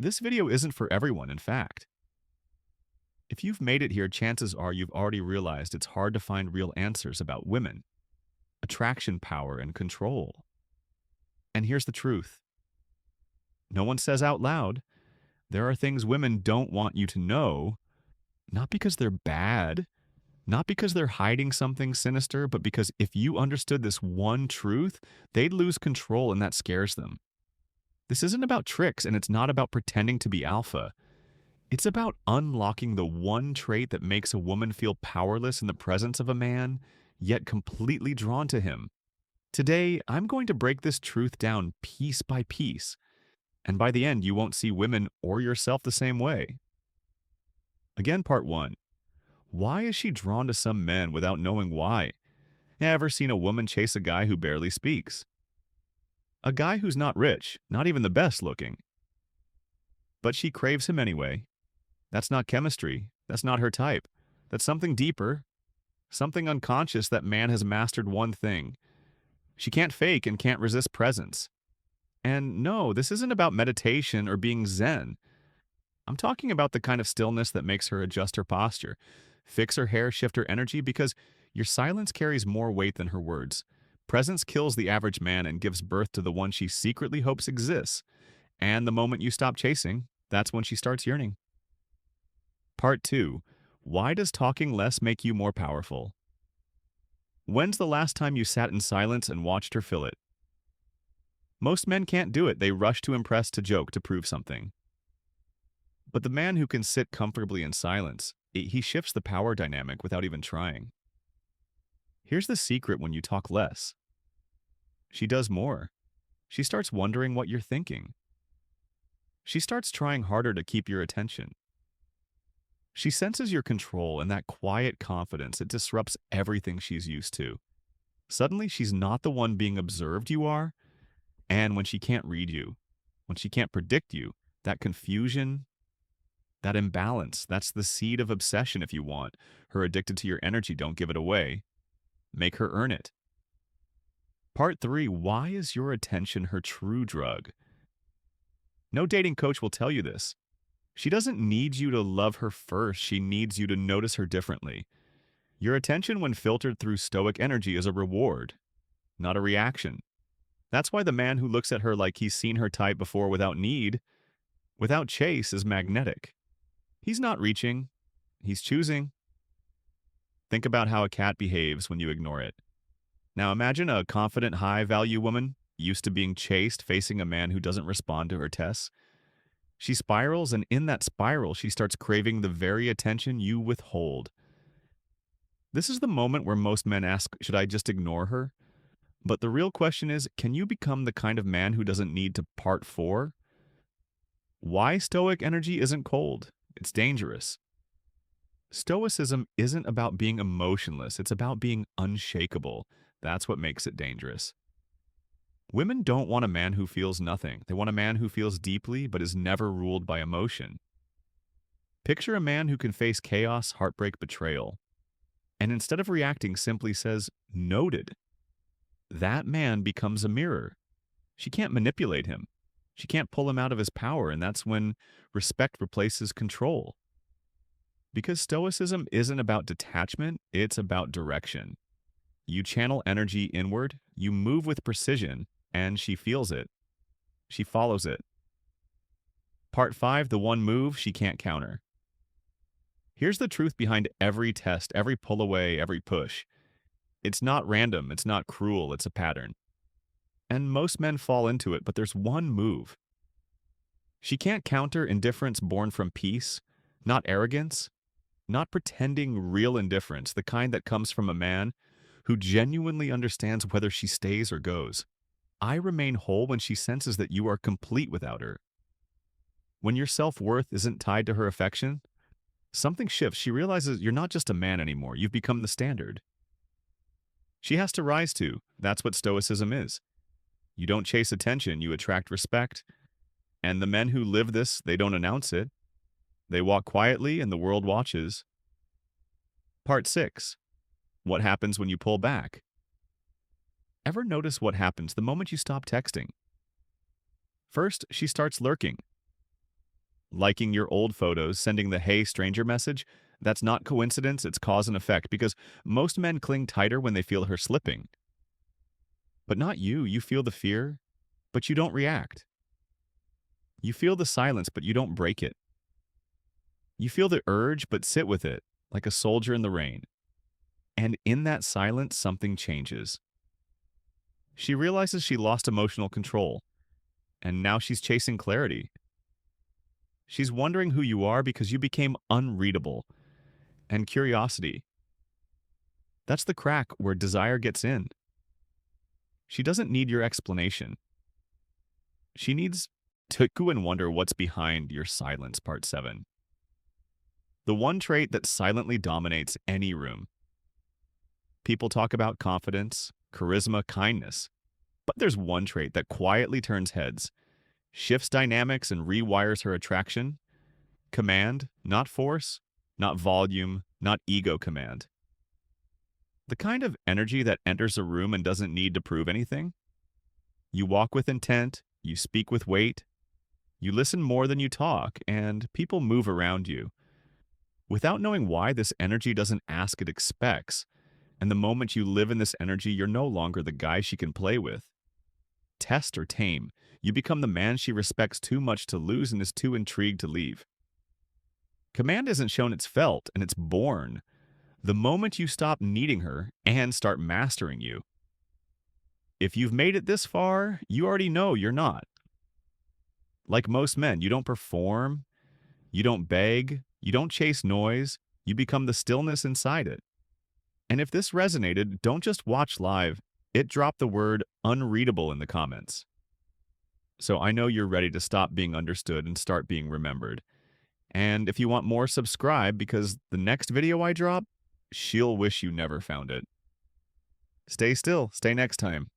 This video isn't for everyone, in fact. If you've made it here, chances are you've already realized it's hard to find real answers about women, attraction power, and control. And here's the truth. No one says out loud, there are things women don't want you to know, not because they're bad, not because they're hiding something sinister, but because if you understood this one truth, they'd lose control and that scares them. This isn't about tricks and it's not about pretending to be alpha. It's about unlocking the one trait that makes a woman feel powerless in the presence of a man, yet completely drawn to him. Today, I'm going to break this truth down piece by piece, and by the end, you won't see women or yourself the same way. Again, part one. Why is she drawn to some men without knowing why? Ever seen a woman chase a guy who barely speaks? A guy who's not rich, not even the best looking. But she craves him anyway. That's not chemistry. That's not her type. That's something deeper, something unconscious. That man has mastered one thing. She can't fake and can't resist presence. And no, this isn't about meditation or being zen. I'm talking about the kind of stillness that makes her adjust her posture, fix her hair, shift her energy, because your silence carries more weight than her words. Presence kills the average man and gives birth to the one she secretly hopes exists. And the moment you stop chasing, that's when she starts yearning. Part 2. Why does talking less make you more powerful? When's the last time you sat in silence and watched her fill it? Most men can't do it. They rush to impress, to joke, to prove something. But the man who can sit comfortably in silence, he shifts the power dynamic without even trying. Here's the secret when you talk less. She does more. She starts wondering what you're thinking. She starts trying harder to keep your attention. She senses your control, and that quiet confidence, it disrupts everything she's used to. Suddenly, she's not the one being observed, you are. And when she can't read you, when she can't predict you, that confusion, that imbalance, that's the seed of obsession if you want. Her addicted to your energy, don't give it away. Make her earn it. Part 3, why is your attention her true drug? No dating coach will tell you this. She doesn't need you to love her first, she needs you to notice her differently. Your attention when filtered through Stoic energy is a reward, not a reaction. That's why the man who looks at her like he's seen her type before without need, without chase, is magnetic. He's not reaching, he's choosing. Think about how a cat behaves when you ignore it. Now imagine a confident, high-value woman, used to being chased, facing a man who doesn't respond to her tests. She spirals, and in that spiral, she starts craving the very attention you withhold. This is the moment where most men ask, should I just ignore her? But the real question is, can you become the kind of man who doesn't need to part 4? Why Stoic energy isn't cold? It's dangerous. Stoicism isn't about being emotionless, it's about being unshakable. That's what makes it dangerous. Women don't want a man who feels nothing. They want a man who feels deeply but is never ruled by emotion. Picture a man who can face chaos, heartbreak, betrayal, and instead of reacting simply says, noted. That man becomes a mirror. She can't manipulate him. She can't pull him out of his power, and that's when respect replaces control. Because Stoicism isn't about detachment, it's about direction. You channel energy inward, you move with precision, and she feels it. She follows it. Part 5, the one move she can't counter. Here's the truth behind every test, every pull away, every push. It's not random, it's not cruel, it's a pattern. And most men fall into it, but there's one move. She can't counter indifference born from peace, not arrogance, not pretending real indifference, the kind that comes from a man who genuinely understands whether she stays or goes. I remain whole when she senses that you are complete without her. When your self-worth isn't tied to her affection, something shifts. She realizes you're not just a man anymore. You've become the standard. She has to rise to. That's what Stoicism is. You don't chase attention, you attract respect. And the men who live this, they don't announce it. They walk quietly and the world watches. Part 6. What happens when you pull back? Ever notice what happens the moment you stop texting? First, she starts lurking. Liking your old photos, sending the "Hey, stranger" message, that's not coincidence, it's cause and effect because most men cling tighter when they feel her slipping. But not you. You feel the fear, but you don't react. You feel the silence, but you don't break it. You feel the urge, but sit with it, like a soldier in the rain. And in that silence, something changes. She realizes she lost emotional control, and now she's chasing clarity. She's wondering who you are because you became unreadable, and curiosity. That's the crack where desire gets in. She doesn't need your explanation. She needs to go and wonder what's behind your silence, part 7. The one trait that silently dominates any room. People talk about confidence, charisma, kindness. But there's one trait that quietly turns heads, shifts dynamics, and rewires her attraction. Command, not force, not volume, not ego command. The kind of energy that enters a room and doesn't need to prove anything. You walk with intent, you speak with weight, you listen more than you talk, and people move around you. Without knowing why, this energy doesn't ask, it expects. And the moment you live in this energy, you're no longer the guy she can play with. Test or tame, you become the man she respects too much to lose and is too intrigued to leave. Command isn't shown, it's felt, and it's born. The moment you stop needing her and start mastering you. If you've made it this far, you already know you're not. Like most men, you don't perform, you don't beg, you don't chase noise, you become the stillness inside it. And if this resonated, don't just watch live, it dropped the word unreadable in the comments. So I know you're ready to stop being understood and start being remembered. And if you want more, subscribe because the next video I drop, she'll wish you never found it. Stay still. Stay next time.